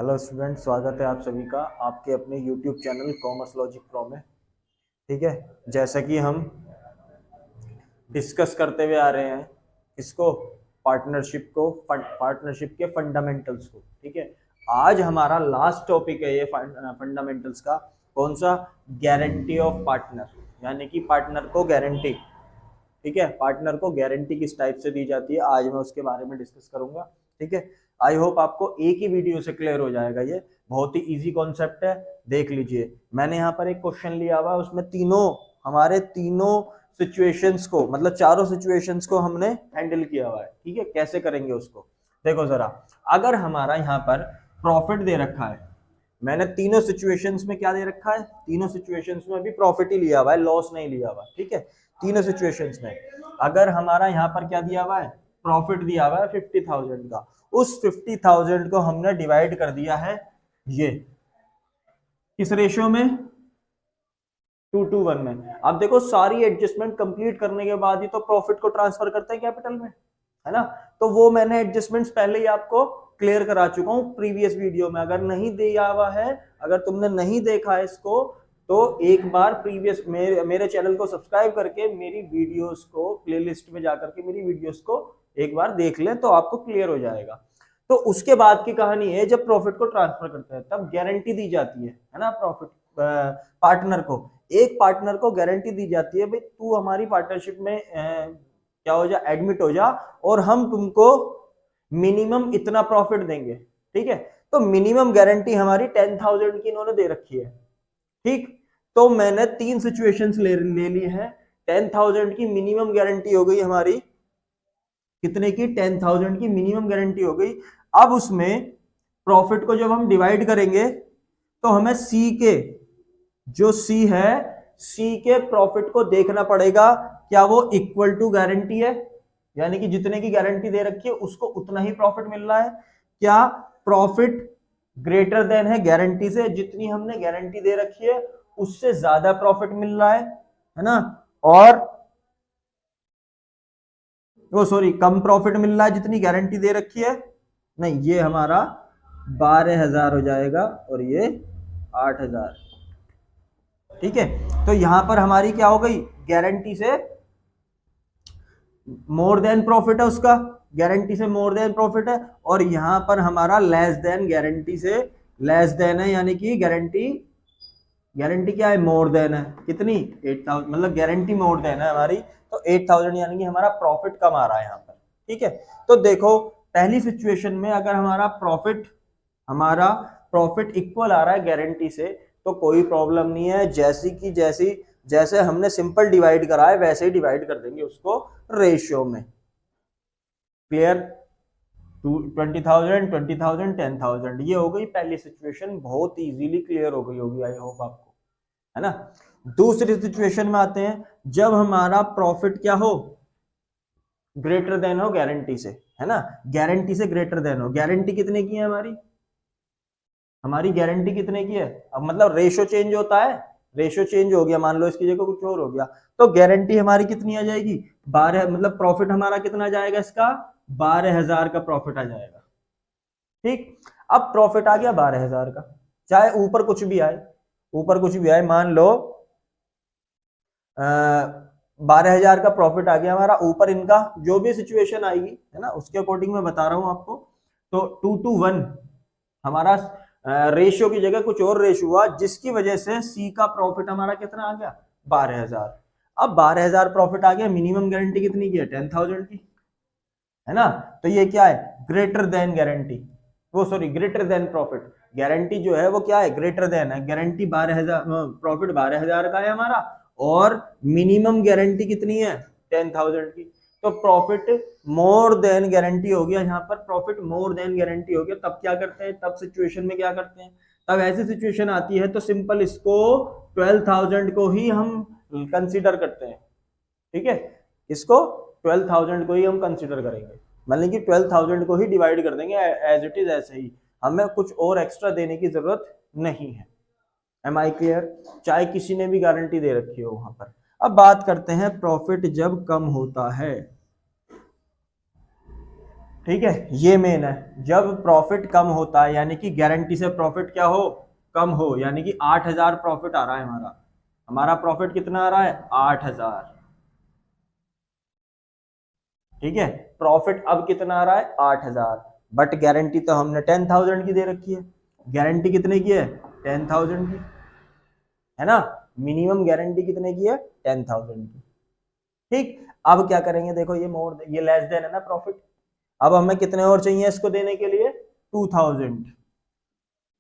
Hello student, स्वागत है आप सभी का आपके अपने YouTube channel commerce logic pro में। ठीक है, जैसा कि हम डिस्कस करते हुए आ रहे हैं इसको पार्टनरशिप के फंडामेंटल्स को। ठीक है, आज हमारा लास्ट टॉपिक है ये फंडामेंटल्स का। कौन सा? गारंटी ऑफ पार्टनर, यानी कि पार्टनर को गारंटी। ठीक है, पार्टनर को गारंटी किस टाइप से दी जाती है, आज मैं उसके बारे में डिस्कस करूंगा। ठीक है, आई होप आपको एक ही वीडियो से क्लियर हो जाएगा। ये बहुत ही इजी कॉन्सेप्ट है, देख लीजिए। मैंने यहाँ पर एक क्वेश्चन लिया हुआ, उसमें हमारे तीनों सिचुएशंस को, मतलब चारों सिचुएशंस को हमने हैंडल किया हुआ है। ठीक है, कैसे करेंगे उसको देखो जरा। अगर हमारा यहाँ पर प्रॉफिट दे रखा है, मैंने तीनों सिचुएशंस में क्या दे रखा है, तीनों सिचुएशंस में भी प्रॉफिट ही लिया हुआ है, लॉस नहीं लिया हुआ। ठीक है, तीनों सिचुएशंस में अगर हमारा यहाँ पर क्या दिया हुआ है, प्रॉफिट दिया हुआ है 50,000 का, उस 50,000 को हमने डिवाइड कर दिया है ये किस रेशियो में, 2:1 में। अब देखो, सारी एडजस्टमेंट कंप्लीट करने के बाद ही तो प्रॉफिट को ट्रांसफर करते हैं कैपिटल में, है ना। तो वो मैंने एडजस्टमेंट्स पहले ही आपको क्लियर करा चुका हूं प्रीवियस वीडियो में। अगर नहीं दिया हुआ है, अगर तुमने नहीं देखा है इसको, तो एक बार प्रीवियस मेरे चैनल को सब्सक्राइब करके मेरी वीडियोस को प्लेलिस्ट में जाकर के मेरी वीडियोस को एक बार देख लें, तो आपको क्लियर हो जाएगा। तो उसके बाद की कहानी है, जब प्रॉफिट को ट्रांसफर करते हैं तब गारंटी दी जाती है ना। प्रॉफिट पार्टनर को, एक पार्टनर को गारंटी दी जाती है, भाई तू हमारी पार्टनरशिप में क्या हो जा, एडमिट हो जा, और हम तुमको मिनिमम इतना प्रॉफिट देंगे। ठीक है, तो मिनिमम गारंटी हमारी 10,000 की इन्होंने दे रखी है। ठीक, तो मैंने तीन सिचुएशंस ले ली है। 10,000 की मिनिमम गारंटी हो गई हमारी, कितने की, 10,000 की मिनिमम गारंटी हो गई। अब उसमें प्रॉफिट को जब हम डिवाइड करेंगे तो हमें सी है, सी के प्रॉफिट को देखना पड़ेगा, क्या वो इक्वल टू गारंटी है, यानी कि जितने की गारंटी दे रखी है उसको उतना ही प्रॉफिट मिल रहा है, क्या प्रॉफिट ग्रेटर देन है गारंटी से, जितनी हमने गारंटी दे रखी है उससे ज्यादा प्रॉफिट मिल रहा है ना, और वो सॉरी कम प्रॉफिट मिल रहा है जितनी गारंटी दे रखी है। नहीं, ये हमारा 12,000 हो जाएगा और ये 8,000। ठीक है, तो यहां पर हमारी क्या हो गई, गारंटी से मोर देन प्रॉफिट है उसका, गारंटी से मोर देन प्रॉफिट है, और यहां पर हमारा लेस देन गारंटी से लेस देन है, यानी कि गारंटी क्या है, मोर देन है, कितनी, 8,000, मतलब गारंटी मोर देन है हमारी, तो 8,000, यानी कि हमारा प्रॉफिट कम आ रहा है यहाँ पर। ठीक है, तो देखो पहली सिचुएशन में अगर हमारा प्रॉफिट इक्वल आ रहा है गारंटी से, तो कोई प्रॉब्लम नहीं है, जैसे हमने सिंपल डिवाइड करा है वैसे ही डिवाइड कर देंगे उसको रेशियो में। क्लियर? 20,000 20,000 10,000, ये हो गई पहली सिचुएशन, बहुत इजीली क्लियर हो गई होगी आई होप आपको, है ना। दूसरी सिचुएशन में आते हैं, जब हमारा प्रॉफिट क्या हो, ग्रेटर देन हो गारंटी से, है ना, गारंटी से ग्रेटर देन हो। गारंटी कितने की है हमारी गारंटी कितने की है, अब मतलब रेशो चेंज होता है, रेशो चेंज हो गया, मान लो इसकी जगह कुछ और हो गया, तो गारंटी हमारी कितनी आ जाएगी, 12, मतलब प्रॉफिट हमारा कितना आ जाएगा इसका, 12,000 का प्रॉफिट आ जाएगा। ठीक, अब प्रॉफिट आ गया 12,000 का, चाहे ऊपर कुछ भी आए, मान लो 12,000 का प्रॉफिट आ गया हमारा, ऊपर इनका जो भी सिचुएशन आएगी, है ना, उसके अकॉर्डिंग मैं बता रहा हूं आपको। तो 2:1 हमारा रेशियो की जगह कुछ और रेशियो हुआ, जिसकी वजह से सी का प्रॉफिट हमारा कितना आ गया, 12,000। अब 12,000 प्रॉफिट आ गया, मिनिमम गारंटी कितनी की है, 10,000 की, है ना। तो ये क्या है, ग्रेटर देन गारंटी, वो sorry greater than profit. Guarantee जो है वो क्या है, ग्रेटर देन है, गारंटी 12,000, प्रॉफिट 12,000 का है हमारा, और मिनिमम गारंटी कितनी है, 10,000 की। तो प्रॉफिट मोर देन गारंटी हो गया, यहाँ पर प्रॉफिट मोर देन गारंटी हो गया। तब क्या करते हैं, तब सिचुएशन में क्या करते हैं, तब ऐसी सिचुएशन आती है तो सिंपल इसको 12,000 को ही हम कंसीडर करते हैं। ठीक है, इसको 12,000 को ही हम कंसीडर करेंगे, मतलब कि 12,000 को ही डिवाइड कर देंगे एज इट इज, ऐसे ही, हमें कुछ और एक्स्ट्रा देने की जरूरत नहीं है। Am I clear? चाहे किसी ने भी गारंटी दे रखी हो वहां पर। अब बात करते हैं प्रॉफिट जब कम होता है। ठीक है, ये मेन है। जब प्रॉफिट कम होता है यानी कि गारंटी से प्रॉफिट क्या हो, कम हो, यानी कि 8,000 प्रॉफिट आ रहा है हमारा, हमारा प्रॉफिट कितना आ रहा है 8,000। ठीक है, प्रॉफिट अब कितना आ रहा है 8,000, बट गारंटी तो हमने 10,000 की दे रखी है। गारंटी कितने की है 10,000 की, है ना। मिनिमम गारंटी कितने की है 10,000 की। ठीक, अब क्या करेंगे, देखो ये मोर, ये लेस देन है ना प्रॉफिट। अब हमें कितने और चाहिए इसको देने के लिए 2,000,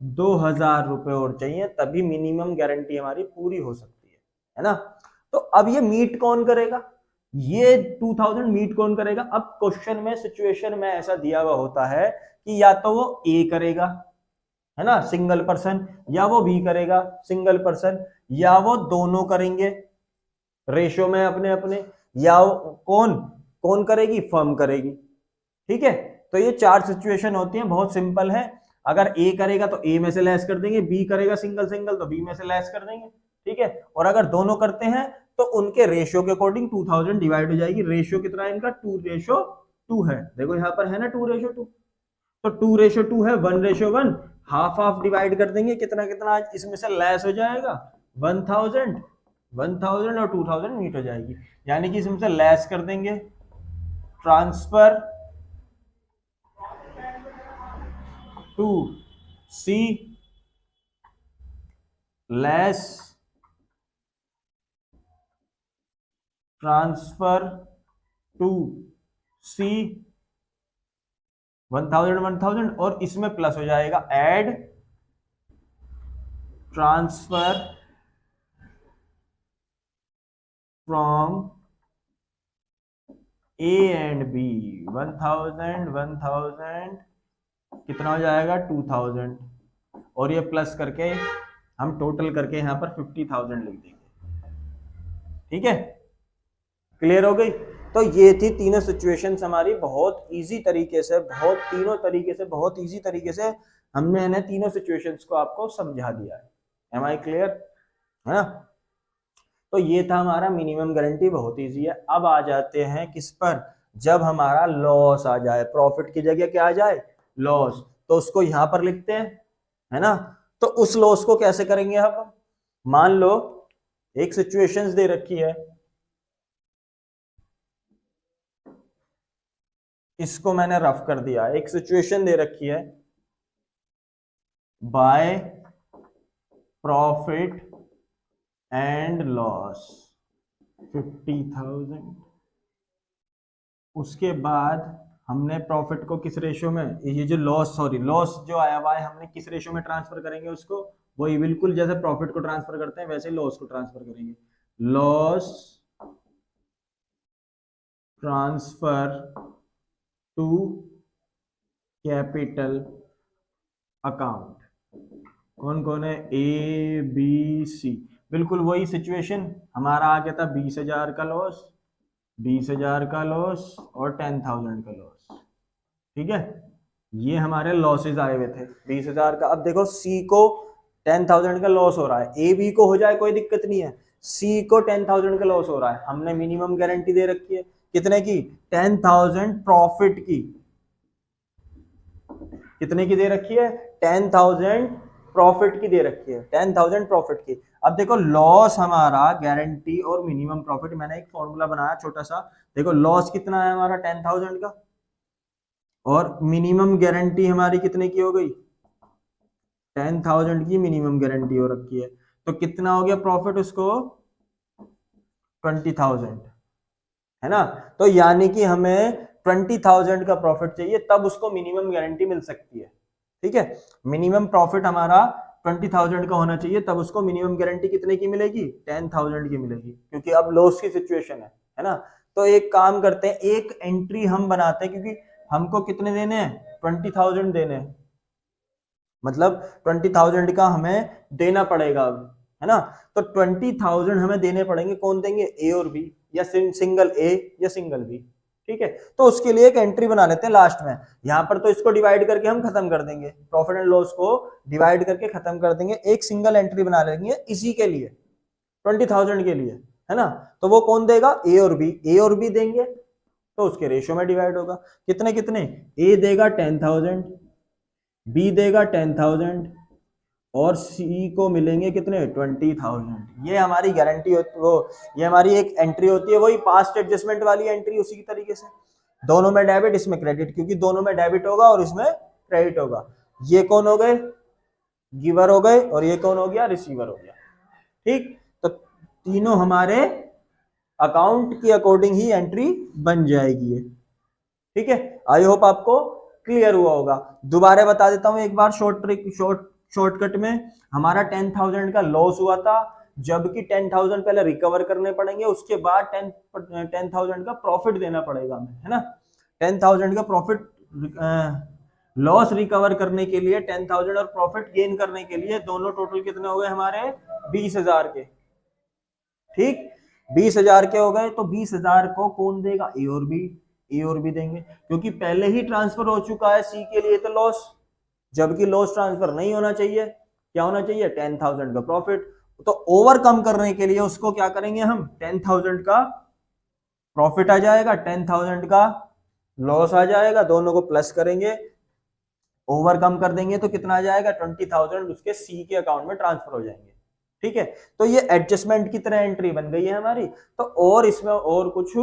2,000 रुपए और चाहिए, तभी मिनिमम गारंटी हमारी पूरी हो सकती है ना। तो अब ये मीट कौन करेगा, ये 2,000 मीट कौन करेगा। अब क्वेश्चन में सिचुएशन में ऐसा दिया हुआ होता है कि या तो वो ए करेगा, है ना, सिंगल पर्सन, या वो बी करेगा सिंगल पर्सन, या वो दोनों करेंगे रेशो में अपने अपने, या कौन कौन करेगी, फर्म करेगी। ठीक है, तो ये 4 सिचुएशन होती हैं, बहुत सिंपल है। अगर ए करेगा तो ए में से लेस कर देंगे, बी करेगा सिंगल सिंगल तो बी में से लेस कर देंगे। ठीक है, और अगर दोनों करते हैं तो उनके रेशियो के अकॉर्डिंग 2,000 डिवाइड हो जाएगी। रेशियो कितना है इनका 2:2 है, देखो यहाँ पर है ना 2:2, तो 2:2 है, 1:1, हाफ हाफ डिवाइड कर देंगे, कितना कितना इसमें से लेस हो जाएगा 1,000, 1,000 और 2,000 मीट हो जाएगी, यानी कि इसमें से लेस कर देंगे। Transfer to C less transfer to C 1,000 1,000, और इसमें प्लस हो जाएगा add transfer from A and B 1,000 1,000, कितना हो जाएगा 2,000, और ये प्लस करके हम टोटल करके यहाँ पर 50,000 लिख देंगे। ठीक है, क्लियर हो गई। तो ये थी तीनों सिचुएशंस हमारी, बहुत इजी तरीके से, बहुत तीनों तरीके से, बहुत इजी तरीके से हमने इन्हें तीनों सिचुएशंस को आपको समझा दिया है। एम आई क्लियर, है ना। तो ये था हमारा मिनिमम गारंटी, बहुत इजी है। अब आ जाते हैं किस पर, जब हमारा लॉस आ जाए, प्रॉफिट की जगह क्या आ जाए लॉस, तो उसको यहां पर लिखते हैं, है ना। तो उस लॉस को कैसे करेंगे हम, मान लो एक सिचुएशंस दे रखी है, इसको मैंने रफ कर दिया। एक सिचुएशन दे रखी है, बाय प्रॉफिट एंड लॉस 50,000, उसके बाद हमने प्रॉफिट को किस रेशियो में, ये जो लॉस, सॉरी लॉस जो आया हुआ है हमने किस रेशियो में ट्रांसफर करेंगे उसको, वही बिल्कुल जैसे प्रॉफिट को ट्रांसफर करते हैं वैसे लॉस को ट्रांसफर करेंगे। Loss transfer to capital account, कौन कौन है, ए बी सी, बिल्कुल वही सिचुएशन। हमारा आ गया था 20,000 का लॉस, 20,000 का लॉस और 10,000 का लॉस। ठीक है, ये हमारे लॉसेज आए हुए थे 20,000 का। अब देखो सी को 10,000 का लॉस हो रहा है, ए बी को हो जाए कोई दिक्कत नहीं है, सी को 10,000 का लॉस हो रहा है। हमने मिनिमम गारंटी दे रखी है कितने की, 10,000 प्रॉफिट की, कितने की दे रखी है 10,000 प्रॉफिट की दे रखी है, 10,000 प्रॉफिट की। अब देखो लॉस हमारा गारंटी और मिनिमम प्रॉफिट, मैंने एक फॉर्मूला बनाया छोटा सा, देखो लॉस कितना है हमारा 10,000 का, और मिनिमम गारंटी हमारी कितने की हो गई 10,000 की मिनिमम गारंटी हो रखी है, तो कितना हो गया प्रॉफिट उसको 20,000, है ना। तो यानी कि हमें 20,000 का प्रॉफिट चाहिए, तब उसको मिनिमम गारंटी मिल सकती है। ठीक है, मिनिमम प्रॉफिट हमारा 20,000 का होना चाहिए, तब उसको मिनिमम गारंटी कितने की मिलेगी 10,000 की मिलेगी, क्योंकि अब लॉस की सिचुएशन है ना। तो एक काम करते हैं, एक एंट्री हम बनाते हैं, क्योंकि हमको कितने देने हैं 20,000 देने हैं, मतलब 20,000 का हमें देना पड़ेगा अब, है ना। तो 20,000 हमें देने पड़ेंगे, कौन देंगे, ए और बी, या सिंगल ए या सिंगल बी। ठीक है, तो उसके लिए एक एंट्री बना लेते हैं लास्ट में, यहां पर तो इसको डिवाइड करके हम खत्म कर देंगे, प्रॉफिट एंड लॉस को डिवाइड करके खत्म कर देंगे, एक सिंगल एंट्री बना लेंगे इसी के लिए 20,000 के लिए, है ना। तो वो कौन देगा, ए और बी, ए और बी देंगे, तो उसके रेशियो में डिवाइड होगा। कितने कितने, ए देगा 10,000, बी देगा 10,000 और सी को मिलेंगे कितने 20,000। ये हमारी गारंटी होती वो, ये हमारी एक एंट्री होती है, वही पास्ट एडजस्टमेंट वाली एंट्री, उसी की तरीके से दोनों में डेबिट इसमें क्रेडिट, क्योंकि दोनों में डेबिट होगा और इसमें क्रेडिट होगा। ये कौन हो गए, गिवर हो गए, और ये कौन हो गया, रिसीवर हो गया। ठीक, तो तीनों हमारे अकाउंट की अकॉर्डिंग ही एंट्री बन जाएगी। ठीक है, आई होप आपको क्लियर हुआ होगा। दोबारा बता देता हूं एक बार शॉर्टकट में। हमारा 10,000 का लॉस हुआ था, जबकि 10,000 पहले रिकवर करने पड़ेंगे, उसके बाद 10,000 का प्रॉफिट देना पड़ेगा हमें, है ना। 10,000 का प्रॉफिट लॉस रिकवर करने के लिए, 10,000 और प्रॉफिट गेन करने के लिए, दोनों टोटल कितने हो गए हमारे 20,000 के। ठीक, 20,000 के हो गए, तो 20,000 को कौन देगा, ए और बी देंगे, क्योंकि पहले ही ट्रांसफर हो चुका है सी के लिए तो लॉस, जबकि लॉस ट्रांसफर नहीं होना चाहिए। क्या होना चाहिए, 10,000 का प्रॉफिट। तो ओवरकम करने के लिए उसको क्या करेंगे हम, 10,000 का प्रॉफिट आ जाएगा, 10,000 का लॉस आ जाएगा, दोनों को प्लस करेंगे, ओवरकम कर देंगे, तो कितना आ जाएगा 20,000 उसके सी के अकाउंट में ट्रांसफर हो जाएंगे। ठीक है, तो ये एडजस्टमेंट की तरह एंट्री बन गई है हमारी। तो और इसमें और कुछ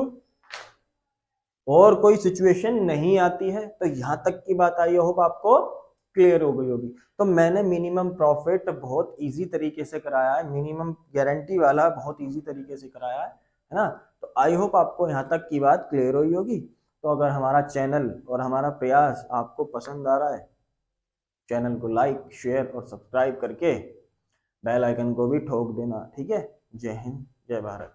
और कोई सिचुएशन नहीं आती है। तो यहां तक की बात आई होप आपको क्लियर हो गई होगी। तो मैंने मिनिमम प्रॉफिट बहुत इजी तरीके से कराया है, मिनिमम गारंटी वाला बहुत इजी तरीके से कराया है ना। तो आई होप आपको यहाँ तक की बात क्लियर हुई होगी। तो अगर हमारा चैनल और हमारा प्रयास आपको पसंद आ रहा है, चैनल को लाइक शेयर और सब्सक्राइब करके बेल आइकन को भी ठोक देना। ठीक है, जय हिंद जय भारत।